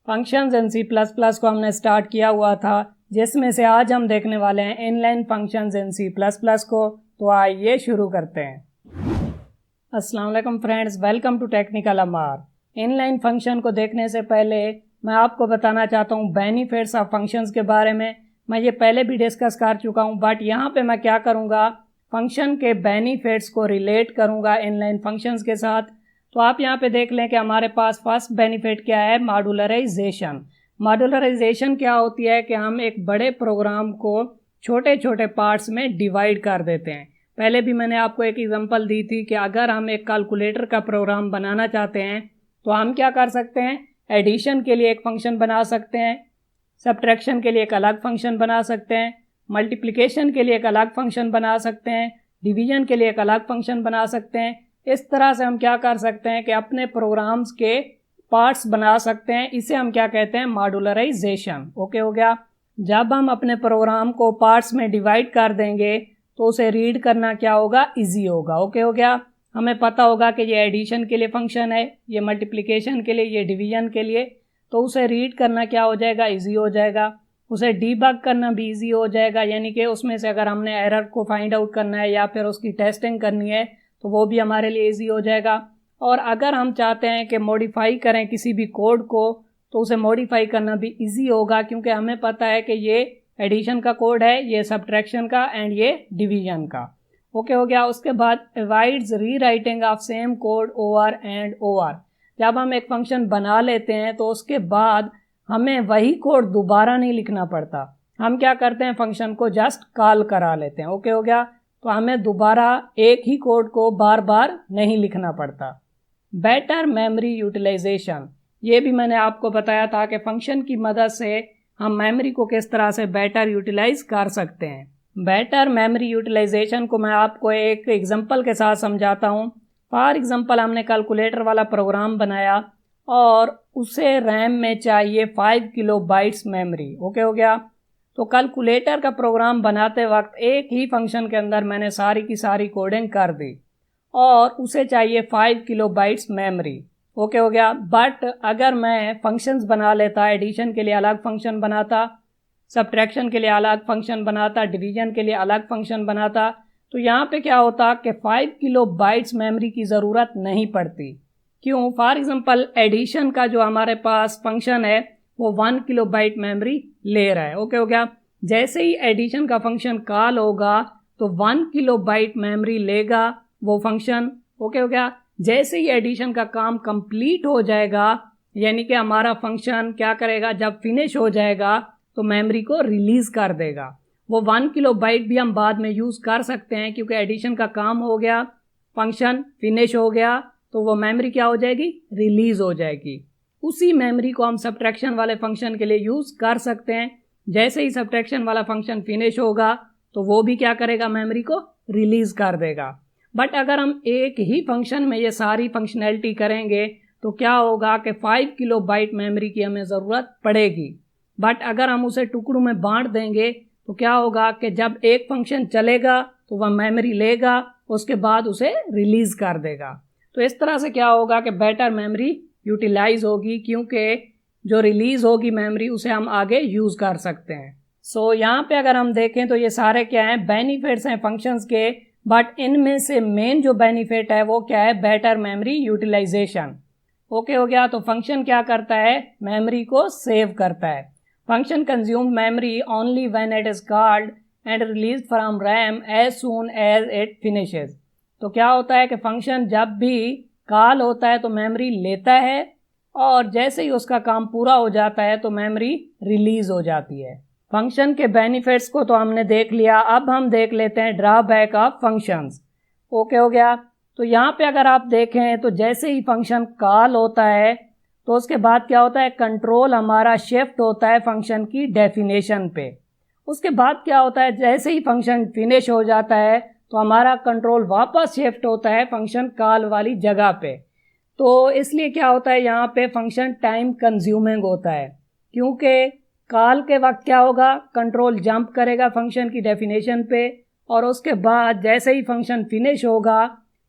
Functions in C++ को हमने start किया हुआ था, जिसमें से आज हम देखने वाले हैं इनलाइन फंक्शंस इन C++ को। तो आइए शुरू करते हैं। अस्सलाम वालेकुम friends, welcome to technical Amar. Inline function को देखने से पहले मैं आपको बताना चाहता हूँ बेनिफिट्स ऑफ फंक्शंस के बारे में। मैं ये पहले भी डिस्कस कर चुका हूँ, बट यहाँ पे मैं क्या करूँगा, फंक्शन के बेनिफिट्स को रिलेट करूँगा इनलाइन फंक्शंस के साथ। तो आप यहाँ पे देख लें कि हमारे पास फर्स्ट बेनिफिट क्या है, मॉड्यूलराइजेशन। मॉड्यूलराइजेशन क्या होती है कि हम एक बड़े प्रोग्राम को छोटे छोटे पार्ट्स में डिवाइड कर देते हैं। पहले भी मैंने आपको एक एग्जांपल दी थी कि अगर हम एक कैलकुलेटर का प्रोग्राम बनाना चाहते हैं तो हम क्या कर सकते हैं, एडिशन के लिए एक फंक्शन बना सकते हैं, सब्ट्रैक्शन के लिए एक अलग फंक्शन बना सकते हैं, मल्टीप्लिकेशन के लिए एक अलग फंक्शन बना सकते हैं, डिवीजन के लिए एक अलग फंक्शन बना सकते हैं। इस तरह से हम क्या कर सकते हैं कि अपने प्रोग्राम्स के पार्ट्स बना सकते हैं। इसे हम क्या कहते हैं, मॉड्यूलराइजेशन। ओके हो गया। जब हम अपने प्रोग्राम को पार्ट्स में डिवाइड कर देंगे तो उसे रीड करना क्या होगा, इजी होगा। ओके हो गया। हमें पता होगा कि ये एडिशन के लिए फंक्शन है, ये मल्टीप्लिकेशन के लिए, ये डिवीजन के लिए, तो उसे रीड करना क्या हो जाएगा, इजी हो जाएगा। उसे डीबग करना भी इजी हो जाएगा, यानी कि उसमें से अगर हमने एरर को फाइंड आउट करना है या फिर उसकी टेस्टिंग करनी है तो वो भी हमारे लिए इजी हो जाएगा। और अगर हम चाहते हैं कि मॉडिफाई करें किसी भी कोड को तो उसे मॉडिफाई करना भी इजी होगा, क्योंकि हमें पता है कि ये एडिशन का कोड है, ये सब्ट्रैक्शन का एंड ये डिवीजन का। ओके हो गया। उसके बाद avoids rewriting of same code over and over. जब हम एक फंक्शन बना लेते हैं तो उसके बाद हमें वही कोड दोबारा नहीं लिखना पड़ता। हम क्या करते हैं, फंक्शन को जस्ट कॉल करा लेते हैं। ओके हो गया। तो हमें दोबारा एक ही कोड को बार बार नहीं लिखना पड़ता। बेटर मेमोरी यूटिलाइजेशन, ये भी मैंने आपको बताया था कि फंक्शन की मदद से हम मेमोरी को किस तरह से बेटर यूटिलाइज कर सकते हैं। बेटर मेमोरी यूटिलाइजेशन को मैं आपको एक एग्जांपल के साथ समझाता हूँ। फॉर एग्जांपल, हमने कैलकुलेटर वाला प्रोग्राम बनाया और उसे रैम में चाहिए 5 किलोबाइट्स मेमोरी। ओके हो गया। तो कैलकुलेटर का प्रोग्राम बनाते वक्त एक ही फंक्शन के अंदर मैंने सारी की सारी कोडिंग कर दी और उसे चाहिए 5 किलोबाइट्स मेमोरी। ओके हो गया। बट अगर मैं फंक्शंस बना लेता, एडिशन के लिए अलग फंक्शन बनाता, सब्ट्रैक्शन के लिए अलग फंक्शन बनाता, डिवीजन के लिए अलग फंक्शन बनाता, तो यहाँ पे क्या होता कि 5 किलोबाइट्स मेमोरी की ज़रूरत नहीं पड़ती। क्यों? फॉर एग्जांपल, एडिशन का जो हमारे पास फंक्शन है वो 1 किलोबाइट मेमोरी ले रहा है। ओके हो गया। जैसे ही एडिशन का फंक्शन कॉल होगा तो 1 किलोबाइट मेमोरी लेगा वो फंक्शन। ओके हो गया। जैसे ही एडिशन का काम कंप्लीट हो जाएगा, यानी कि हमारा फंक्शन क्या करेगा, जब फिनिश हो जाएगा तो मेमोरी को रिलीज़ कर देगा। वो 1 किलोबाइट भी हम बाद में यूज़ कर सकते हैं, क्योंकि एडिशन का काम हो गया, फंक्शन फिनिश हो गया, तो वो मेमोरी क्या हो जाएगी, रिलीज़ हो जाएगी। उसी मेमोरी को हम सब्ट्रैक्शन वाले फंक्शन के लिए यूज़ कर सकते हैं। जैसे ही सब्ट्रैक्शन वाला फंक्शन फिनिश होगा तो वो भी क्या करेगा, मेमोरी को रिलीज़ कर देगा। बट अगर हम एक ही फंक्शन में ये सारी फंक्शनैलिटी करेंगे तो क्या होगा कि 5 किलोबाइट मेमोरी की हमें ज़रूरत पड़ेगी। बट अगर हम उसे टुकड़ों में बांट देंगे तो क्या होगा कि जब एक फंक्शन चलेगा तो वह मेमोरी लेगा, उसके बाद उसे रिलीज़ कर देगा। तो इस तरह से क्या होगा कि बेटर मेमोरी यूटिलाइज होगी, क्योंकि जो रिलीज़ होगी मेमोरी उसे हम आगे यूज़ कर सकते हैं। सो यहाँ पे अगर हम देखें तो ये सारे क्या हैं, बेनिफिट्स हैं फंक्शंस के। बट इनमें से मेन जो बेनिफिट है वो क्या है, बेटर मेमोरी यूटिलाइजेशन। ओके हो गया। तो फंक्शन क्या करता है, मेमोरी को सेव करता है। Function consume memory only when it is called and release from RAM as soon as it finishes. तो क्या होता है कि फंक्शन जब भी कॉल होता है तो मेमोरी लेता है और जैसे ही उसका काम पूरा हो जाता है तो मेमोरी रिलीज हो जाती है। फंक्शन के बेनिफिट्स को तो हमने देख लिया, अब हम देख लेते हैं ड्रॉबैक ऑफ फंक्शंस। ओके हो गया। तो यहाँ पे अगर आप देखें तो जैसे ही फंक्शन कॉल होता है तो उसके बाद क्या होता है, कंट्रोल हमारा शिफ्ट होता है फंक्शन की डेफिनेशन पे। उसके बाद क्या होता है, जैसे ही फंक्शन फिनिश हो जाता है तो हमारा कंट्रोल वापस शिफ्ट होता है फंक्शन कॉल वाली जगह पे। तो इसलिए क्या होता है, यहाँ पे फंक्शन टाइम कंज्यूमिंग होता है, क्योंकि कॉल के वक्त क्या होगा, कंट्रोल जंप करेगा फंक्शन की डेफिनेशन पे और उसके बाद जैसे ही फंक्शन फिनिश होगा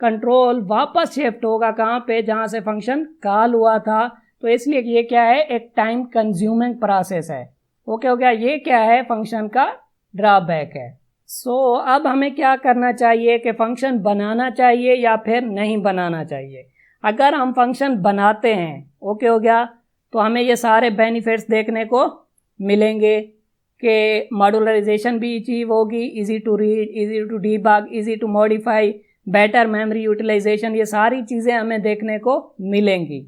कंट्रोल वापस शिफ्ट होगा कहाँ पे, जहाँ से फंक्शन कॉल हुआ था, तो इसलिए ये क्या है, एक टाइम कंज्यूमिंग प्रोसेस है। ओके हो गया, ये क्या है, फंक्शन का ड्रॉबैक है। सो अब हमें क्या करना चाहिए कि फंक्शन बनाना चाहिए या फिर नहीं बनाना चाहिए। अगर हम फंक्शन बनाते हैं, ओके हो गया, तो हमें ये सारे बेनिफिट्स देखने को मिलेंगे कि मॉड्यूलराइजेशन भी अचीव होगी, easy to read, easy to debug, easy to modify, better memory utilisation, ये सारी चीज़ें हमें देखने को मिलेंगी।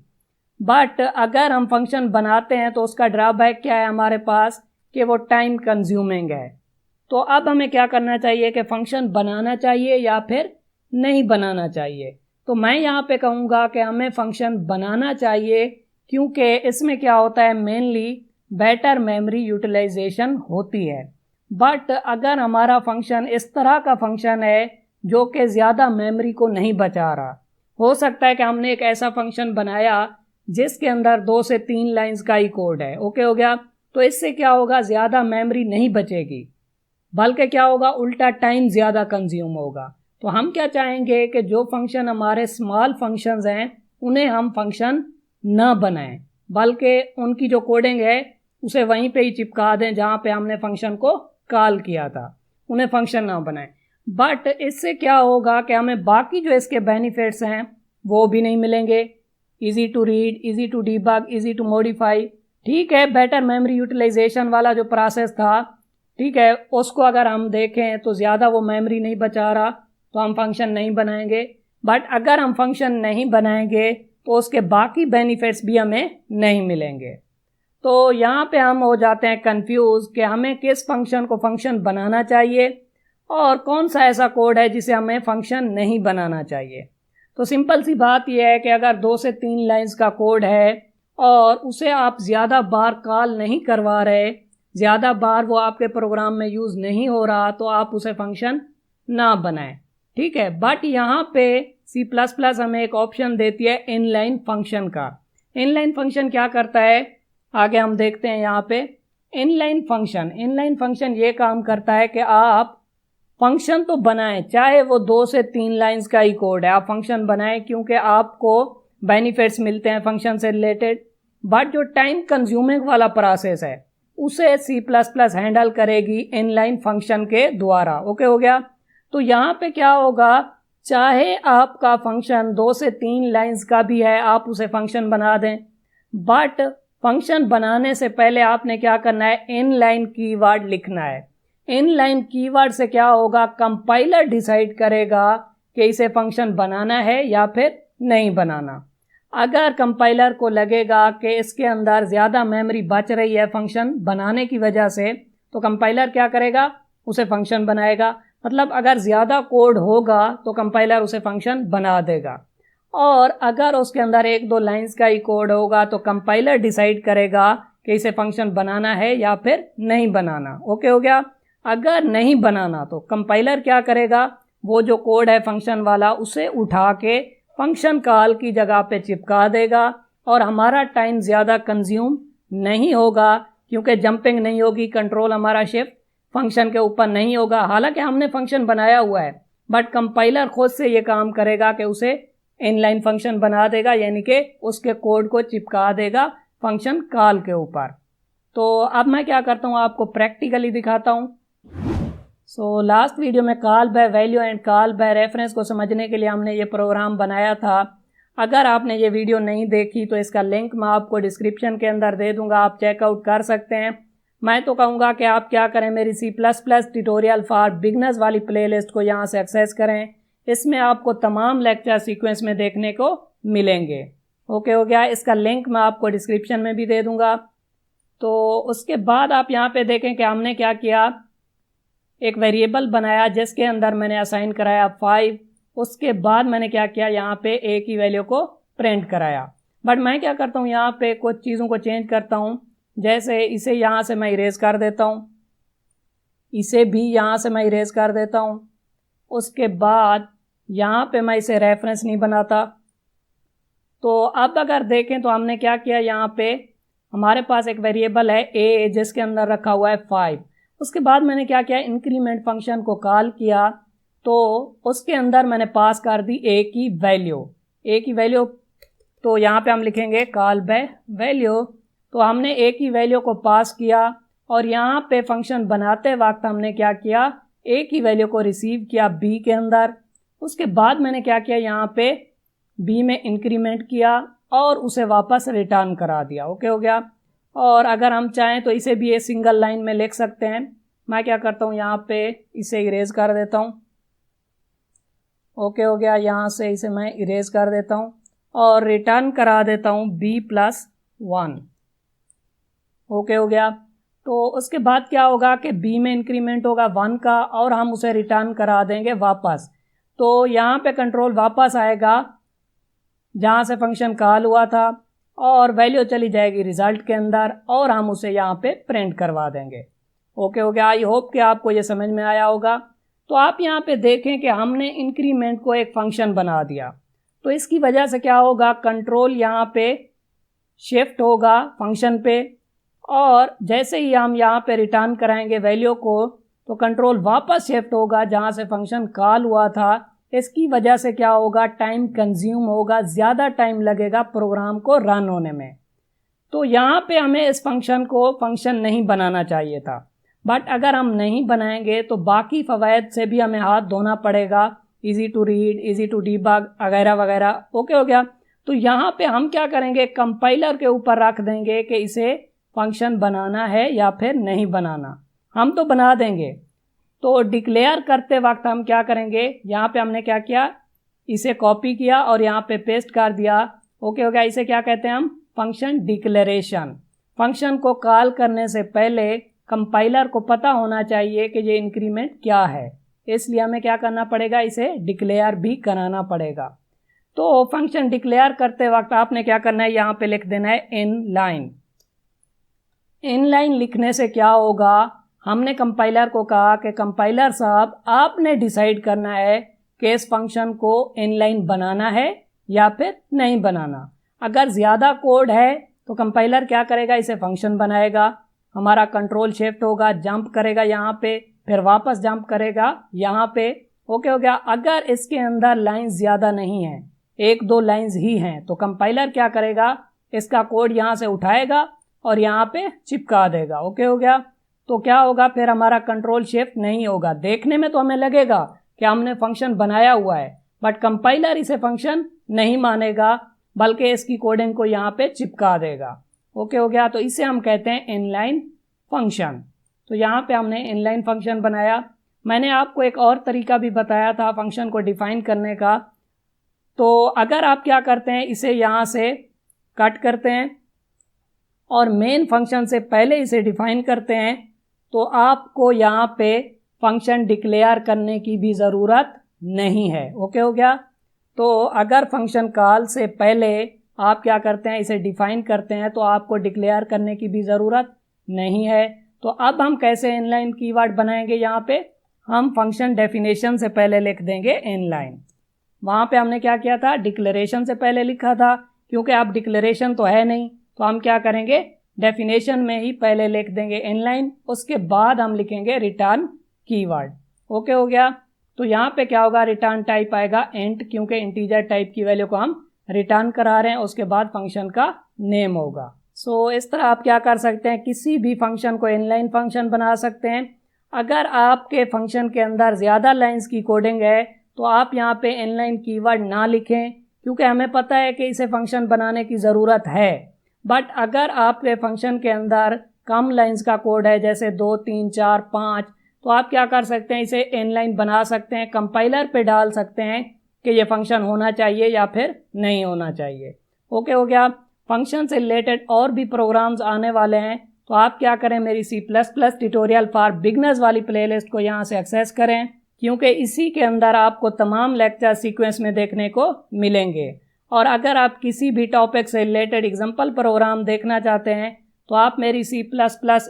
बट अगर हम फंक्शन बनाते हैं तो उसका ड्रॉबैक क्या है हमारे पास, कि वो टाइम कंज्यूमिंग है। तो अब हमें क्या करना चाहिए कि फंक्शन बनाना चाहिए या फिर नहीं बनाना चाहिए। तो मैं यहाँ पे कहूँगा कि हमें फंक्शन बनाना चाहिए, क्योंकि इसमें क्या होता है, मेनली बेटर मेमोरी यूटिलाइजेशन होती है। बट अगर हमारा फंक्शन इस तरह का फंक्शन है जो कि ज़्यादा मेमोरी को नहीं बचा रहा, हो सकता है कि हमने एक ऐसा फंक्शन बनाया जिसके अंदर 2 से 3 लाइंस का ही कोड है, ओके हो गया, तो इससे क्या होगा, ज़्यादा मेमोरी नहीं बचेगी, बल्कि क्या होगा, उल्टा टाइम ज़्यादा कंज्यूम होगा। तो हम क्या चाहेंगे कि जो फंक्शन हमारे स्मॉल फंक्शंस हैं उन्हें हम फंक्शन न बनाएं, बल्कि उनकी जो कोडिंग है उसे वहीं पे ही चिपका दें जहाँ पे हमने फंक्शन को कॉल किया था, उन्हें फंक्शन ना बनाएं। बट इससे क्या होगा कि हमें बाकी जो इसके बेनिफिट्स हैं वो भी नहीं मिलेंगे, easy to read, easy to debug, easy to modify. ठीक है, बेटर मेमोरी यूटिलाइजेशन वाला जो प्रोसेस था, ठीक है, उसको अगर हम देखें तो ज़्यादा वो मेमोरी नहीं बचा रहा, तो हम फंक्शन नहीं बनाएंगे। बट अगर हम फंक्शन नहीं बनाएंगे तो उसके बाकी बेनिफिट्स भी हमें नहीं मिलेंगे। तो यहाँ पे हम हो जाते हैं कंफ्यूज कि हमें किस फंक्शन को फंक्शन बनाना चाहिए और कौन सा ऐसा कोड है जिसे हमें फंक्शन नहीं बनाना चाहिए। तो सिंपल सी बात यह है कि अगर 2 से 3 लाइंस का कोड है और उसे आप ज़्यादा बार कॉल नहीं करवा रहे, ज़्यादा बार वो आपके प्रोग्राम में यूज़ नहीं हो रहा, तो आप उसे फंक्शन ना बनाएं, ठीक है। बट यहाँ पे C++ हमें एक ऑप्शन देती है इनलाइन फंक्शन का। इनलाइन फंक्शन क्या करता है, आगे हम देखते हैं। यहाँ पे इनलाइन फंक्शन ये काम करता है कि आप फंक्शन तो बनाएं, चाहे वो 2 से 3 लाइंस का ही कोड है, आप फंक्शन बनाएं, क्योंकि आपको बेनिफिट्स मिलते हैं फंक्शन से रिलेटेड। बट जो टाइम कंज्यूमिंग वाला प्रोसेस है उसे C++ हैंडल करेगी इनलाइन फंक्शन के द्वारा, ओके हो गया। तो यहाँ पे क्या होगा, चाहे आपका फंक्शन 2 से 3 लाइंस का भी है, आप उसे फंक्शन बना दें, बट फंक्शन बनाने से पहले आपने क्या करना है, इनलाइन कीवर्ड लिखना है। इनलाइन कीवर्ड से क्या होगा, कंपाइलर डिसाइड करेगा कि इसे फंक्शन बनाना है या फिर नहीं बनाना। अगर कंपाइलर को लगेगा कि इसके अंदर ज़्यादा मेमोरी बच रही है फंक्शन बनाने की वजह से, तो कंपाइलर क्या करेगा, उसे फंक्शन बनाएगा। मतलब अगर ज़्यादा कोड होगा तो कंपाइलर उसे फंक्शन बना देगा, और अगर उसके अंदर 1-2 लाइंस का ही कोड होगा तो कंपाइलर डिसाइड करेगा कि इसे फंक्शन बनाना है या फिर नहीं बनाना, ओके हो गया। अगर नहीं बनाना तो कंपाइलर क्या करेगा, वो जो कोड है फंक्शन वाला उसे उठा के फंक्शन कॉल की जगह पे चिपका देगा, और हमारा टाइम ज़्यादा कंज्यूम नहीं होगा, क्योंकि जंपिंग नहीं होगी, कंट्रोल हमारा शिफ्ट फंक्शन के ऊपर नहीं होगा। हालांकि हमने फंक्शन बनाया हुआ है, बट कंपाइलर खुद से ये काम करेगा कि उसे इनलाइन फंक्शन बना देगा, यानी कि उसके कोड को चिपका देगा फंक्शन कॉल के ऊपर। तो अब मैं क्या करता हूँ, आपको प्रैक्टिकली दिखाता हूँ। सो लास्ट वीडियो में call by value and call by reference को समझने के लिए हमने ये प्रोग्राम बनाया था। अगर आपने ये वीडियो नहीं देखी तो इसका लिंक मैं आपको डिस्क्रिप्शन के अंदर दे दूंगा, आप चेकआउट कर सकते हैं। मैं तो कहूँगा कि आप क्या करें, मेरी C++ ट्यूटोरियल फॉर बिगनर्स वाली प्लेलिस्ट को यहाँ से एक्सेस करें। इसमें आपको तमाम लेक्चर सीक्वेंस में देखने को मिलेंगे, ओके हो गया। इसका लिंक मैं आपको डिस्क्रिप्शन में भी दे दूंगा। तो उसके बाद आप यहाँ पे देखें कि हमने क्या किया, एक वेरिएबल बनाया जिसके अंदर मैंने असाइन कराया 5। उसके बाद मैंने क्या किया, यहाँ पे a की वैल्यू को प्रिंट कराया। बट मैं क्या करता हूँ, यहाँ पे कुछ चीज़ों को चेंज करता हूँ। जैसे इसे यहाँ से मैं इरेज कर देता हूँ, इसे भी यहाँ से मैं इरेज कर देता हूँ। उसके बाद यहाँ पे मैं इसे रेफरेंस नहीं बनाता। तो अब अगर देखें तो हमने क्या किया, यहाँ पे हमारे पास एक वेरिएबल है a जिसके अंदर रखा हुआ है 5। उसके बाद मैंने क्या किया, इंक्रीमेंट फंक्शन को कॉल किया, तो उसके अंदर मैंने पास कर दी a की वैल्यू। तो यहाँ पे हम लिखेंगे कॉल बाय वैल्यू। तो हमने ए की वैल्यू को पास किया और यहाँ पे फंक्शन बनाते वक्त हमने क्या किया, ए की वैल्यू को रिसीव किया बी के अंदर। उसके बाद मैंने क्या किया, यहाँ पे बी में इंक्रीमेंट किया और उसे वापस रिटर्न करा दिया। ओके हो गया। और अगर हम चाहें तो इसे भी ये सिंगल लाइन में लिख सकते हैं। मैं क्या करता हूँ, यहाँ पे इसे इरेज कर देता हूँ। ओके हो गया। यहाँ से इसे मैं इरेज कर देता हूँ और रिटर्न करा देता हूँ b+1। ओके हो गया। तो उसके बाद क्या होगा कि b में इंक्रीमेंट होगा 1 का और हम उसे रिटर्न करा देंगे वापस। तो यहाँ पे कंट्रोल वापस आएगा जहाँ से फंक्शन कॉल हुआ था और वैल्यू चली जाएगी रिजल्ट के अंदर और हम उसे यहाँ पे प्रिंट करवा देंगे। ओके हो गया। आई होप कि आपको ये समझ में आया होगा। तो आप यहाँ पे देखें कि हमने इंक्रीमेंट को एक फंक्शन बना दिया, तो इसकी वजह से क्या होगा, कंट्रोल यहाँ पे शिफ्ट होगा फंक्शन पे और जैसे ही हम यहाँ पे रिटर्न कराएंगे वैल्यू को तो कंट्रोल वापस शिफ्ट होगा जहाँ से फंक्शन कॉल हुआ था। इसकी वजह से क्या होगा, टाइम कंज्यूम होगा, ज़्यादा टाइम लगेगा प्रोग्राम को रन होने में। तो यहाँ पे हमें इस फंक्शन को फंक्शन नहीं बनाना चाहिए था, बट अगर हम नहीं बनाएंगे तो बाकी फ़वायद से भी हमें हाथ धोना पड़ेगा, easy to read, easy to debug वगैरह वगैरह। ओके हो गया। तो यहाँ पे हम क्या करेंगे, कंपाइलर के ऊपर रख देंगे कि इसे फंक्शन बनाना है या फिर नहीं बनाना। हम तो बना देंगे। तो डिक्लेयर करते वक्त हम क्या करेंगे, यहाँ पे हमने क्या किया, इसे कॉपी किया और यहाँ पे पेस्ट कर दिया। ओके हो गया। इसे क्या कहते हैं हम, फंक्शन डिक्लेरेशन। फंक्शन को कॉल करने से पहले कंपाइलर को पता होना चाहिए कि ये इंक्रीमेंट क्या है, इसलिए हमें क्या करना पड़ेगा, इसे डिक्लेयर भी कराना पड़ेगा। तो फंक्शन डिक्लेयर करते वक्त आपने क्या करना है, यहाँ पे लिख देना है इन लाइन। इन लाइन लिखने से क्या होगा, हमने कंपाइलर को कहा कि कंपाइलर साहब आपने डिसाइड करना है कि इस फंक्शन को इनलाइन बनाना है या फिर नहीं बनाना। अगर ज़्यादा कोड है तो कंपाइलर क्या करेगा, इसे फंक्शन बनाएगा, हमारा कंट्रोल शिफ्ट होगा, जंप करेगा यहाँ पे, फिर वापस जंप करेगा यहाँ पे। ओके हो गया। अगर इसके अंदर लाइंस ज़्यादा नहीं हैं, 1-2 लाइंस ही हैं, तो कंपाइलर क्या करेगा, इसका कोड यहाँ से उठाएगा और यहाँ पे चिपका देगा। ओके हो गया। तो क्या होगा, फिर हमारा कंट्रोल शिफ्ट नहीं होगा। देखने में तो हमें लगेगा कि हमने फंक्शन बनाया हुआ है, बट कंपाइलर इसे फंक्शन नहीं मानेगा, बल्कि इसकी कोडिंग को यहाँ पे चिपका देगा। ओके हो गया। तो इसे हम कहते हैं इनलाइन फंक्शन। तो यहाँ पे हमने इनलाइन फंक्शन बनाया। मैंने आपको एक और तरीका भी बताया था फंक्शन को डिफाइन करने का। तो अगर आप क्या करते हैं, इसे यहाँ से कट करते हैं और मेन फंक्शन से पहले इसे डिफाइन करते हैं, तो आपको यहाँ पे फंक्शन डिक्लेयर करने की भी ज़रूरत नहीं है। ओके हो गया। तो अगर फंक्शन कॉल से पहले आप क्या करते हैं, इसे डिफाइन करते हैं, तो आपको डिक्लेयर करने की भी ज़रूरत नहीं है। तो अब हम कैसे इनलाइन कीवर्ड बनाएंगे, यहाँ पे हम फंक्शन डेफिनेशन से पहले लिख देंगे इनलाइन। वहाँ पे हमने क्या किया था, डिक्लेरेशन से पहले लिखा था, क्योंकि अब डिक्लेरेशन तो है नहीं, तो हम क्या करेंगे, डेफिनेशन में ही पहले लिख देंगे इनलाइन, उसके बाद हम लिखेंगे रिटर्न कीवर्ड। ओके हो गया। तो यहाँ पे क्या होगा, रिटर्न टाइप आएगा इंट, क्योंकि इंटीजर टाइप की वैल्यू को हम रिटर्न करा रहे हैं। उसके बाद फंक्शन का नेम होगा। सो इस तरह आप क्या कर सकते हैं, किसी भी फंक्शन को इनलाइन फंक्शन बना सकते हैं। अगर आपके फंक्शन के अंदर ज़्यादा लाइंस की कोडिंग है तो आप यहाँ पे इनलाइन कीवर्ड ना लिखें, क्योंकि हमें पता है कि इसे फंक्शन बनाने की ज़रूरत है। बट अगर आपके फंक्शन के अंदर कम लाइंस का कोड है, जैसे 2, 3, 4, 5, तो आप क्या कर सकते हैं, इसे इनलाइन बना सकते हैं, कंपाइलर पे डाल सकते हैं कि ये फंक्शन होना चाहिए या फिर नहीं होना चाहिए। ओके हो गया। फंक्शन से रिलेटेड और भी प्रोग्राम्स आने वाले हैं, तो आप क्या करें, मेरी C++ ट्यूटोरियल फॉर बिगनर्स वाली प्लेलिस्ट को यहाँ से एक्सेस करें, क्योंकि इसी के अंदर आपको तमाम लेक्चर सीक्वेंस में देखने को मिलेंगे। और अगर आप किसी भी टॉपिक से रिलेटेड एग्जाम्पल प्रोग्राम देखना चाहते हैं तो आप मेरी C++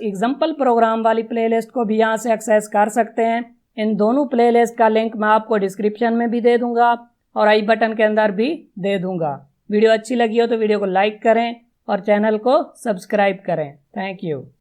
एग्जाम्पल प्रोग्राम वाली प्लेलिस्ट को भी यहाँ से एक्सेस कर सकते हैं। इन दोनों प्लेलिस्ट का लिंक मैं आपको डिस्क्रिप्शन में भी दे दूंगा और आई बटन के अंदर भी दे दूंगा। वीडियो अच्छी लगी हो तो वीडियो को लाइक करें और चैनल को सब्सक्राइब करें। Thank you.